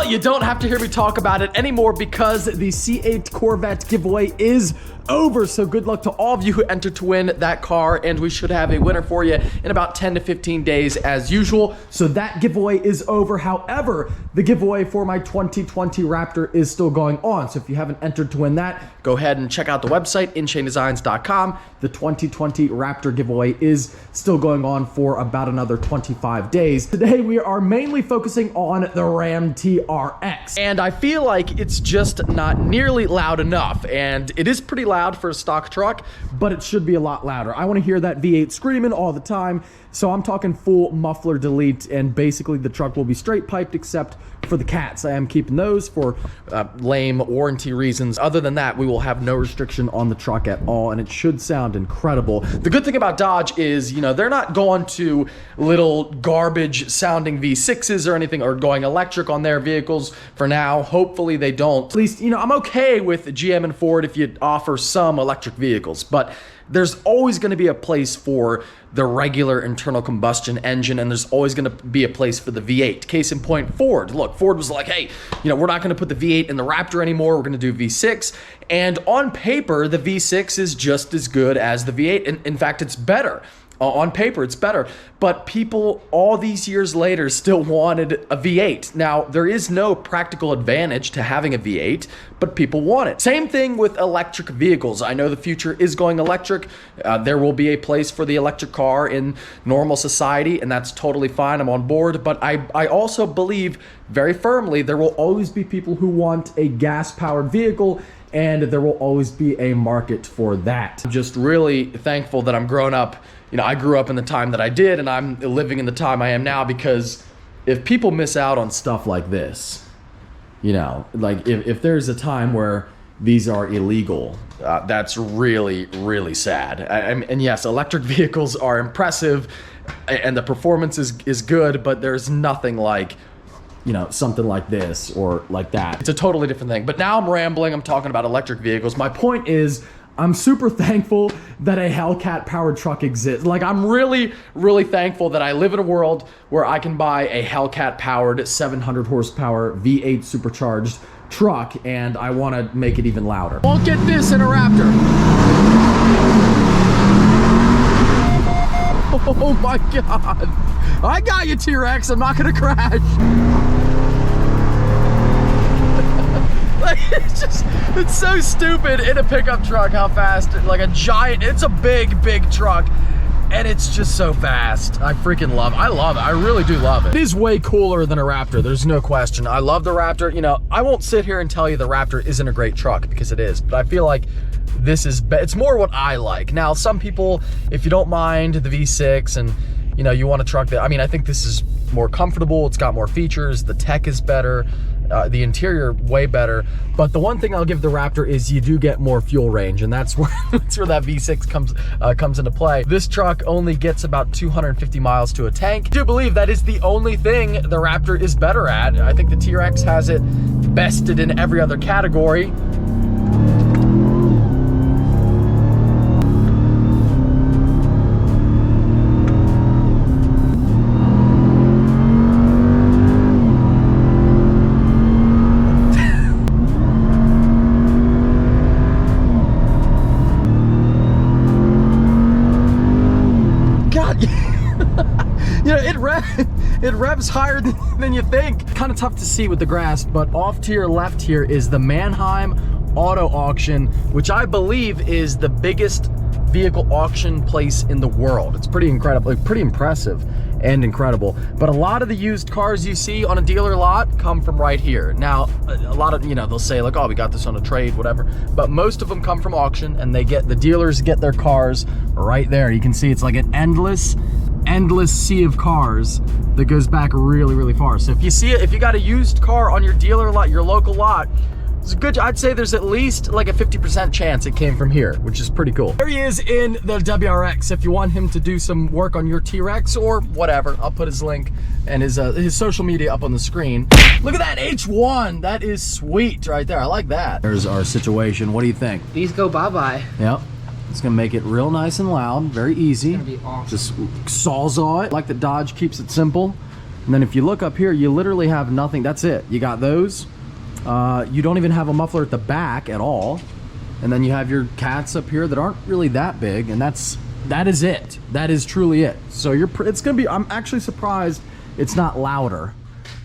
Well, you don't have to hear me talk about it anymore because the C8 Corvette giveaway is over. So good luck to all of you who entered to win that car, and we should have a winner for you in about 10 to 15 days as usual. So that giveaway is over. However, the giveaway for my 2020 Raptor is still going on. So if you haven't entered to win that, go ahead and check out the website, inchaindesigns.com. The 2020 Raptor giveaway is still going on for about another 25 days. Today, we are mainly focusing on the Ram TRX. And I feel like it's just not nearly loud enough. And it is pretty loud for a stock truck, but it should be a lot louder. I want to hear that V8 screaming all the time. So I'm talking full muffler delete, and basically the truck will be straight piped except for the cats. I am keeping those for lame warranty reasons. Other than that, we will have no restriction on the truck at all, and it should sound incredible. The good thing about Dodge is, you know, they're not going to little garbage sounding V6s or anything, or going electric on their vehicles for now. Hopefully they don't. At least, you know, I'm okay with GM and Ford if you offer some electric vehicles, but there's always going to be a place for the regular internal combustion engine, and there's always going to be a place for the V8. Case in point, Ford. Look, Ford was like, hey, you know, we're not going to put the V8 in the Raptor anymore. We're going to do V6. And on paper, the V6 is just as good as the V8. And in fact, it's better. On paper, it's better. But people all these years later still wanted a V8. Now, there is no practical advantage to having a V8, but people want it. Same thing with electric vehicles. I know the future is going electric. There will be a place for the electric car in normal society, and that's totally fine. I'm on board. But I also believe very firmly there will always be people who want a gas-powered vehicle, and there will always be a market for that. I'm just really thankful that I'm grown up. You know, I grew up in the time that I did, and I'm living in the time I am now, because if people miss out on stuff like this, you know, like if there's a time where these are illegal, that's really, really sad. And yes, electric vehicles are impressive, and the performance is good, but there's nothing like, you know, something like this or like that. It's a totally different thing. But now I'm rambling. I'm talking about electric vehicles. My point is, I'm super thankful that a Hellcat powered truck exists. Like, I'm really, really thankful that I live in a world where I can buy a Hellcat powered 700 horsepower V8 supercharged truck, and I want to make it even louder. Won't get this in a Raptor. Oh my God. I got you, T-Rex. I'm not gonna crash. Like, it's so stupid in a pickup truck how fast, like a giant, it's a big, big truck, and it's just so fast. I freaking love it. I love it. I really do love it. It is way cooler than a Raptor. There's no question. I love the Raptor. You know, I won't sit here and tell you the Raptor isn't a great truck, because it is, but I feel like this is, it's more what I like. Now, some people, if you don't mind the V6 and, you know, you want a truck that, I mean, I think this is more comfortable. It's got more features. The tech is better. The interior way better, but the one thing I'll give the Raptor is you do get more fuel range, and that's where that V6 comes into play. This truck only gets about 250 miles to a tank. I do believe that is the only thing the Raptor is better at. I think the TRX has it bested in every other category. You know, it revs higher than you think. Kind of tough to see with the grass, but off to your left here is the Mannheim Auto Auction, which I believe is the biggest vehicle auction place in the world. It's pretty incredible, pretty impressive and incredible. But a lot of the used cars you see on a dealer lot come from right here. Now, a lot of, you know, they'll say like, oh, we got this on a trade, whatever. But most of them come from auction, and the dealers get their cars right there. You can see it's like an endless sea of cars that goes back really, really far. So if you see it, if you got a used car on your dealer lot, your local lot, it's good. I'd say there's at least like a 50% chance it came from here, which is pretty cool. There he is in the WRX. If you want him to do some work on your T-Rex or whatever, I'll put his link and his social media up on the screen. Look at that H1. That is sweet right there. I like that. There's our situation. What do you think? These go bye-bye. Yep. It's gonna make it real nice and loud, very easy. It's gonna be awesome. Just sawzall it. Like that Dodge keeps it simple. And then if you look up here, you literally have nothing. That's it. You got those. You don't even have a muffler at the back at all. And then you have your cats up here that aren't really that big, and that is it. That is truly it. So it's gonna be, I'm actually surprised it's not louder,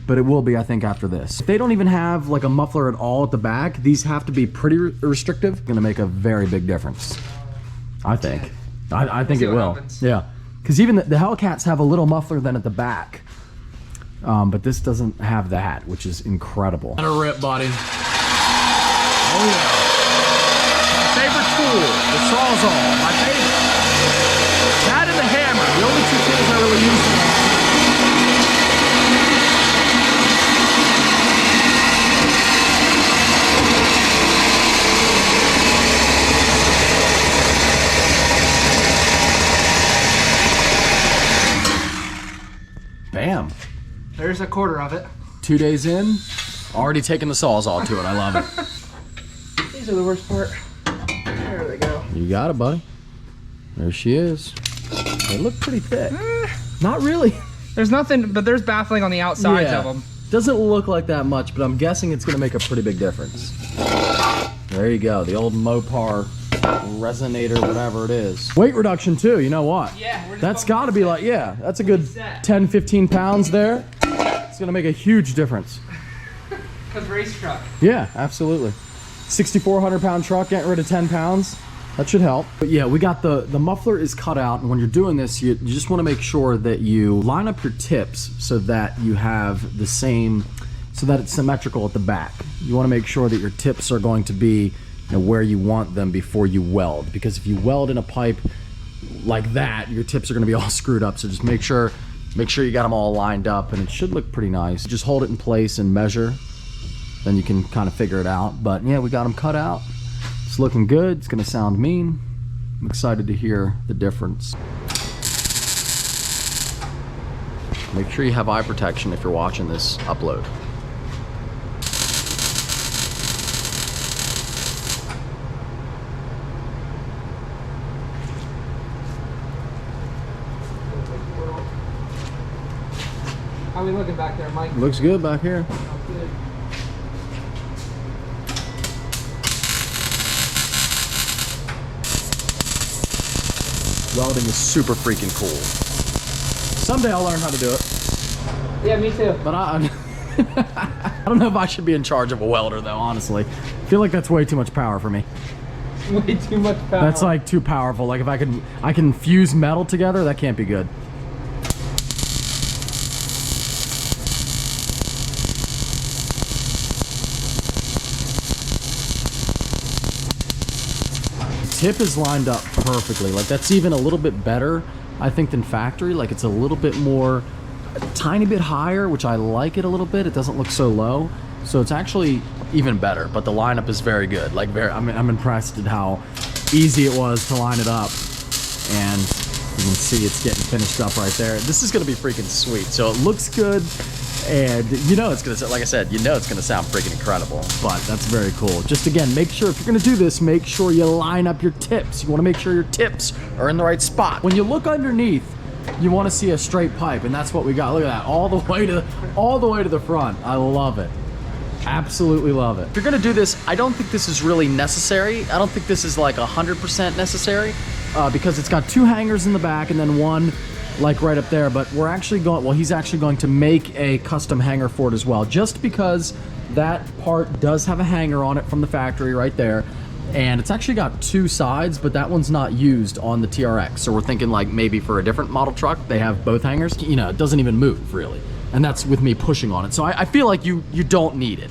but it will be, I think, after this. If they don't even have like a muffler at all at the back, these have to be pretty restrictive. Gonna make a very big difference, I think. I think it will. Yeah, because even the Hellcats have a little muffler then at the back, but this doesn't have that, which is incredible. Let her rip, buddy. Oh yeah. My favorite tool, the Sawzall. My favorite. That and the hammer. The only two tools I really use. Bam. There's a quarter of it. 2 days in, already taking the Sawzall to it. I love it. These are the worst part. There they go. You got it, buddy. There she is. They look pretty thick. Not really. There's nothing, but there's baffling on the outsides of them. Doesn't look like that much, but I'm guessing it's gonna make a pretty big difference. There you go, the old Mopar resonator, whatever it is. Weight reduction too, you know what? Yeah, that's gotta be like, yeah, that's a good 10, 15 pounds there. It's gonna make a huge difference. Because race truck. Yeah, absolutely. 6,400 pound truck, getting rid of 10 pounds. That should help. But yeah, we got the muffler is cut out, and when you're doing this, you just want to make sure that you line up your tips so that you have the same, so that it's symmetrical at the back. You want to make sure that your tips are going to be, you know, where you want them before you weld, because if you weld in a pipe like that, your tips are going to be all screwed up. So just make sure you got them all lined up, and it should look pretty nice. Just hold it in place and measure, then you can kind of figure it out. But yeah, we got them cut out. It's looking good. It's gonna sound mean. I'm excited to hear the difference. Make sure you have eye protection if you're watching this upload. How are we looking back there, Mike? Looks good back here. Welding is super freaking cool. Someday I'll learn how to do it. Yeah, me too. But I don't know if I should be in charge of a welder though, honestly. I feel like that's way too much power for me. Way too much power. That's like too powerful. Like if I can fuse metal together, that can't be good. Tip is lined up perfectly. Like that's even a little bit better, I think, than factory. Like it's a little bit more, a tiny bit higher, which I like it a little bit. It doesn't look so low. So it's actually even better, but the lineup is very good. Like I'm impressed at how easy it was to line it up. And you can see it's getting finished up right there. This is gonna be freaking sweet. So it looks good. And you know it's gonna, like I said, you know it's gonna sound freaking incredible. But that's very cool. Just again, make sure if you're gonna do this, make sure you line up your tips. You wanna make sure your tips are in the right spot. When you look underneath, you wanna see a straight pipe, and that's what we got. Look at that, all the way to the front. I love it. Absolutely love it. If you're gonna do this, I don't think this is really necessary. I don't think this is like 100% necessary because it's got 2 hangers in the back and then one like right up there, but we're actually going, well, he's actually going to make a custom hanger for it as well, just because that part does have a hanger on it from the factory right there, and it's actually got 2 sides, but that one's not used on the TRX, so we're thinking like maybe for a different model truck they have both hangers. You know, it doesn't even move really, and that's with me pushing on it, so I feel like you don't need it,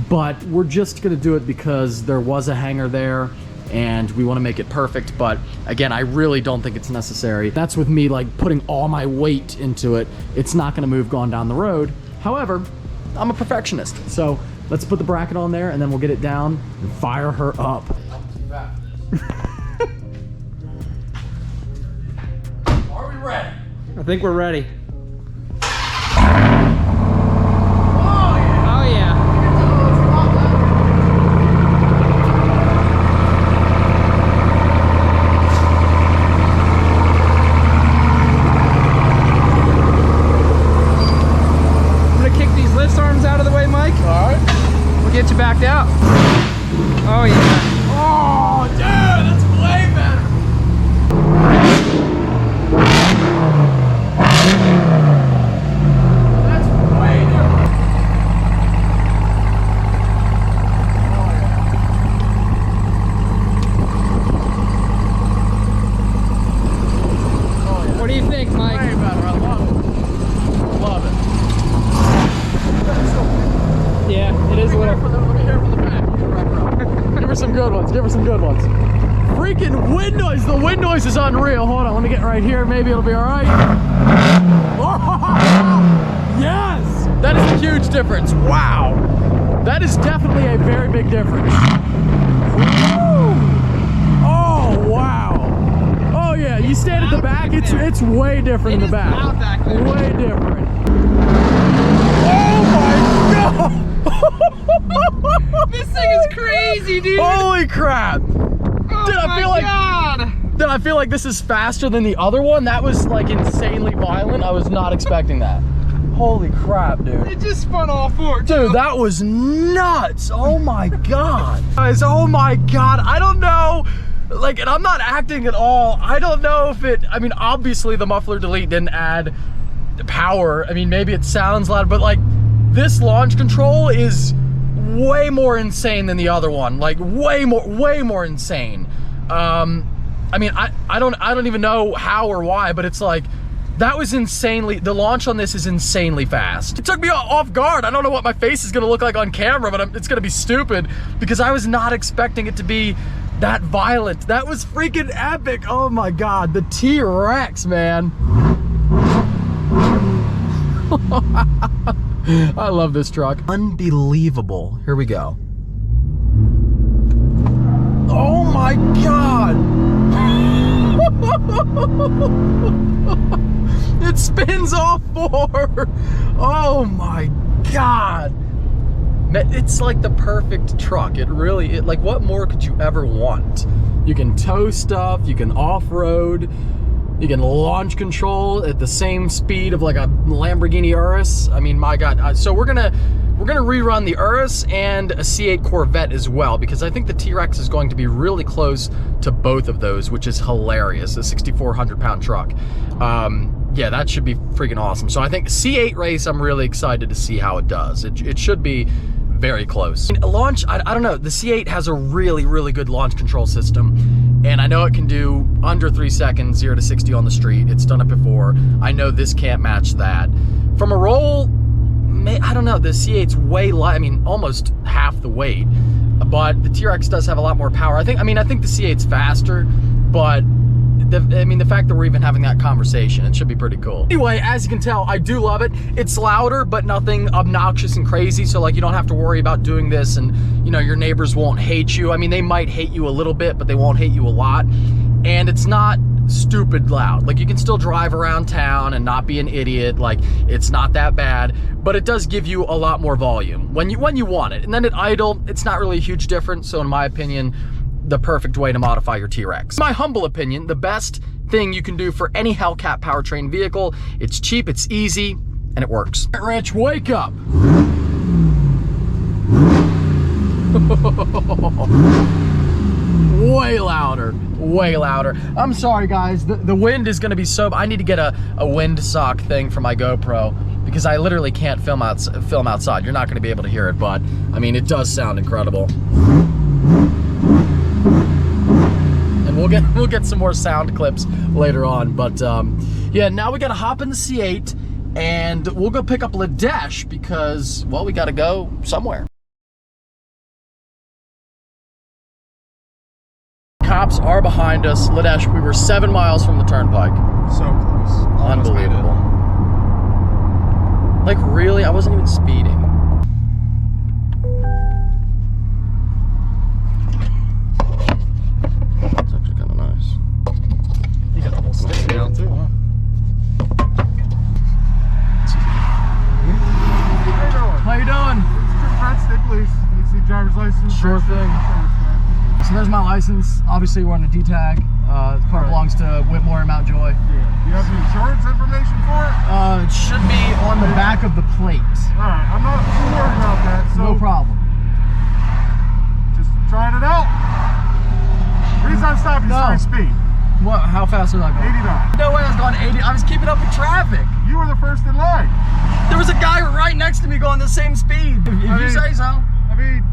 but we're just gonna do it because there was a hanger there and we want to make it perfect. But again, I really don't think it's necessary. That's with me like putting all my weight into it. It's not going to move going down the road. However, I'm a perfectionist, so let's put the bracket on there and then we'll get it down and fire her up. Are we ready? I think we're ready. Get you backed out. Oh yeah. Oh, dude, that's way better. That's way different. What do you think, Mike? Way better. I love it. Love it. Yeah, it is a little. Let me hear from the back. Give her some good ones. Give her some good ones. Freaking wind noise. The wind noise is unreal. Hold on. Let me get right here. Maybe it'll be all right. Oh, yes. That is a huge difference. Wow. That is definitely a very big difference. Woo. Oh, wow. Oh, yeah. You stand at the back. It's way different in the back. Way different. Oh, my God. This thing is crazy, dude. Holy crap! Oh Dude, my God. Dude, I feel like this is faster than the other one. That was like insanely violent. I was not expecting that. Holy crap, dude. It just spun all forward. Dude, that was nuts. Oh my God. Guys, oh my God. I don't know. Like, and I'm not acting at all. I don't know if it, I mean, obviously the muffler delete didn't add power. I mean, maybe it sounds loud, but like this launch control is way more insane than the other one. Like way more insane. I mean, I don't even know how or why, but it's like, that was insanely, the launch on this is insanely fast. It took me off guard. I don't know what my face is gonna look like on camera, but it's gonna be stupid because I was not expecting it to be that violent. That was freaking epic. Oh my God, the TRX, man. I love this truck. Unbelievable. Here we go. Oh my God. It spins off forward. Oh my God. It's like the perfect truck. It really, like what more could you ever want? You can tow stuff, you can off-road, you can launch control at the same speed of like a Lamborghini Urus. I mean, my God. So we're gonna rerun the Urus and a C8 Corvette as well, because I think the TRX is going to be really close to both of those, which is hilarious. A 6,400-pound truck. Yeah, that should be freaking awesome. So I think C8 race, I'm really excited to see how it does. It should be very close. Launch, I don't know, the C8 has a really good launch control system, and I know it can do under 3 seconds, 0 to 60 on the street. It's done it before. I know this can't match that. From a roll, I don't know, the C8's way light, I mean, almost half the weight, but the TRX does have a lot more power. I think the C8's faster, but the fact that we're even having that conversation, it should be pretty cool. Anyway, as you can tell, I do love it. It's louder, but nothing obnoxious and crazy. So like, you don't have to worry about doing this and, you know, your neighbors won't hate you. I mean, they might hate you a little bit, but they won't hate you a lot. And it's not stupid loud. Like, you can still drive around town and not be an idiot. Like, it's not that bad, but it does give you a lot more volume when you want it. And then at idle, it's not really a huge difference. So in my opinion, the perfect way to modify your TRX. My humble opinion, the best thing you can do for any Hellcat powertrain vehicle. It's cheap, it's easy, and it works. Rich, wake up. Way louder, way louder. I'm sorry guys, the wind is gonna be so, I need to get a wind sock thing for my GoPro because I literally can't film outside. You're not gonna be able to hear it, but I mean, it does sound incredible. And we'll get some more sound clips later on, but yeah, now we gotta hop in the C8 and we'll go pick up Ladesh because, well, we gotta go somewhere. Cops are behind us. Ladesh, we were 7 miles from the turnpike. So close. Unbelievable. Like, really? I wasn't even speeding. It's actually kind of nice. You got the whole stick down too, huh? How you doing? Stay please. You see driver's license? Sure thing. So there's my license. Obviously, we're on a D-tag. The car belongs to Whitmore and Mountjoy. Yeah. Do you have the insurance information for it? It should be on the back of the plate. Alright, I'm not sure about that. So No problem. fast was I going? 89. No way I was going 80. I was keeping up with traffic. You were the first in line. There was a guy right next to me going the same speed. If you say so. I mean,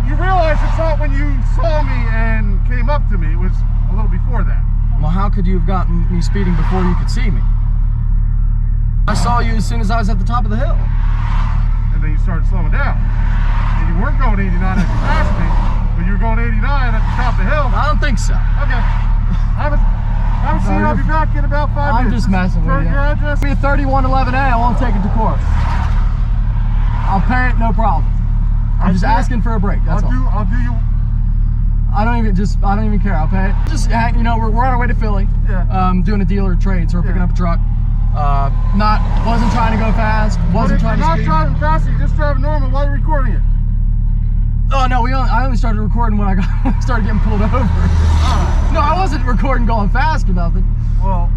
you realize it's not when you saw me and came up to me. It was a little before that. Well, how could you have gotten me speeding before you could see me? I saw you as soon as I was at the top of the hill. And then you started slowing down. And you weren't going 89 as you passed me, but you were going 89 at the top of the hill. I don't think so. Okay. I haven't seen you. I'll be back in about 5 I'm minutes. just messing with you. Your address? Be a 3111A. I won't take it to court. I'll pay it, no problem. I'm just asking for a break. That's all. I'll do you. I don't even care. I'll pay it. Just, you know, we're on our way to Philly. Yeah. Doing a dealer trade, so we're picking up a truck. Wasn't trying to go fast. Wasn't trying to speed. You're not driving fast. You're just driving normal. Why are you recording it? Oh no, I only started recording when I started getting pulled over. No, I wasn't recording going fast or nothing. Well,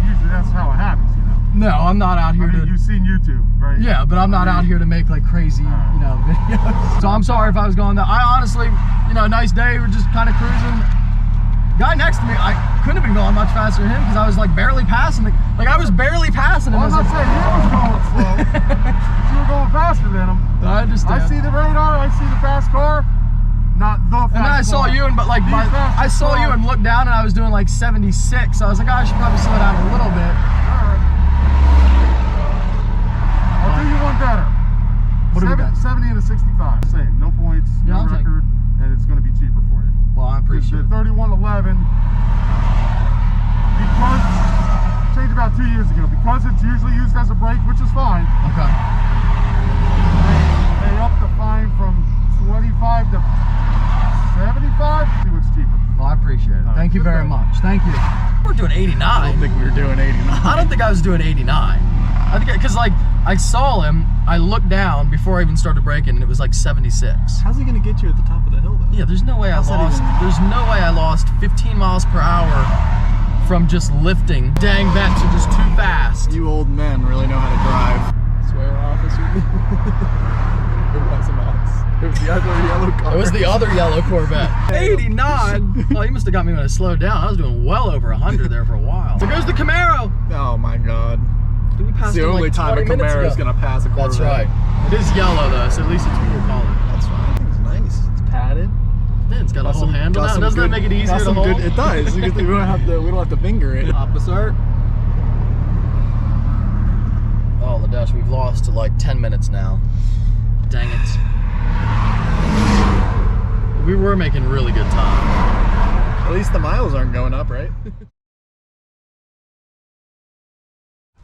usually that's how it happens, you know. No, I'm not out here to. You've seen YouTube, right? Yeah, but I'm not out here to make like crazy, you know, videos. So I'm sorry if I was going that. I honestly, you know, nice day. We're just kind of cruising. Guy next to me, I couldn't have been going much faster than him because I was like barely passing. Like I was barely passing him. Well, I'm not saying you was going slow. You were going faster than him. I understand. I see the radar. I see the fast car. Not the fast car. And then I saw you, and but like I saw you and looked down, and I was doing like 76. So I was like, oh, I should probably slow down a little bit. All right. I'll do you one better. What do we got? 70 and a 65. Same. No points, no Yeah, record, and it's going to be cheaper for you. Well, I appreciate it. The 3111, because changed about 2 years ago, because it's usually used as a brake, which is fine. Okay. They upped the fine from 25 to 75. See what's cheaper. Well, I appreciate it. Thank you very much. Thank you. We're doing 89. I don't think we were doing 89. I don't think I was doing 89. I think because like I saw him, I looked down before I even started braking, and it was like 76. How's he gonna get you at the top of the hill though? Yeah, there's no way I lost. There's no way I lost 15 miles per hour from just lifting. Dang, vets are just too fast. You old men really know how to drive. Swear, officer. It wasn't us. It was the other yellow car. It was the other yellow Corvette. 89. Oh, he must have got me when I slowed down. I was doing well over 100 there for a while. There goes the Camaro. Oh my god. We passed It's the him only like time a 20 minutes Camaro is ago. gonna pass a Corvette. That's right. It is yellow though, so at least it's cool color. That's fine. It's nice. It's padded. Yeah, it's got a whole handle now. Doesn't that make it easier to hold? It does. Because we don't have to finger it. Officer. Oh, Ladesh, we've lost to like 10 minutes now. Dang it. We were making really good time. At least the miles aren't going up, right?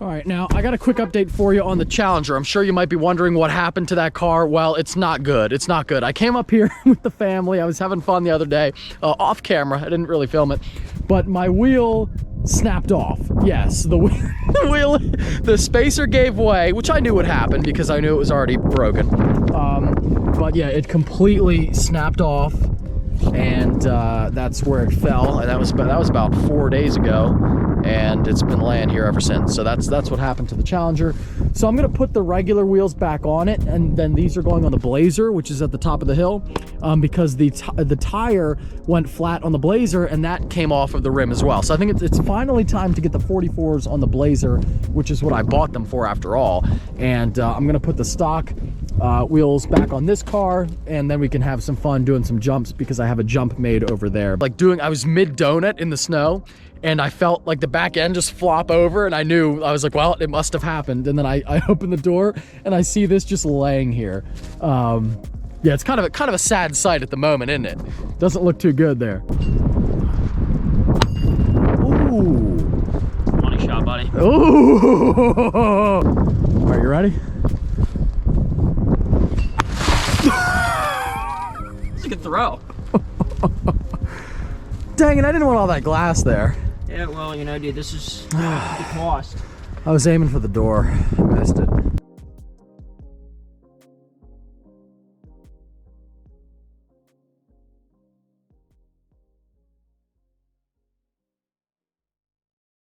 All right, now I got a quick update for you on the Challenger. I'm sure you might be wondering what happened to that car. Well, it's not good. It's not good. I came up here with the family. I was having fun the other day, off camera. I didn't really film it, but my wheel snapped off. Yes, the wheel, the spacer gave way, which I knew would happen because I knew it was already broken. But yeah, it completely snapped off, and that's where it fell. And that was about 4 days ago. And it's been laying here ever since. So that's what happened to the Challenger. So I'm gonna put the regular wheels back on it, and then these are going on the Blazer, which is at the top of the hill, because the tire went flat on the Blazer, and that came off of the rim as well. So I think it's finally time to get the 44s on the Blazer, which is what I bought them for after all. And I'm gonna put the stock wheels back on this car, and then we can have some fun doing some jumps because I have a jump made over there. I was mid donut in the snow, and I felt like the back end just flop over, and I was like, well, it must have happened. And then I open the door and I see this just laying here. Yeah, it's kind of a sad sight at the moment, isn't it? Doesn't look too good there. Ooh. Money shot, buddy. Ooh. All right, you ready? It's a good throw. Dang it, I didn't want all that glass there. Yeah, well, you know, dude, this is the cost. I was aiming for the door. I missed it.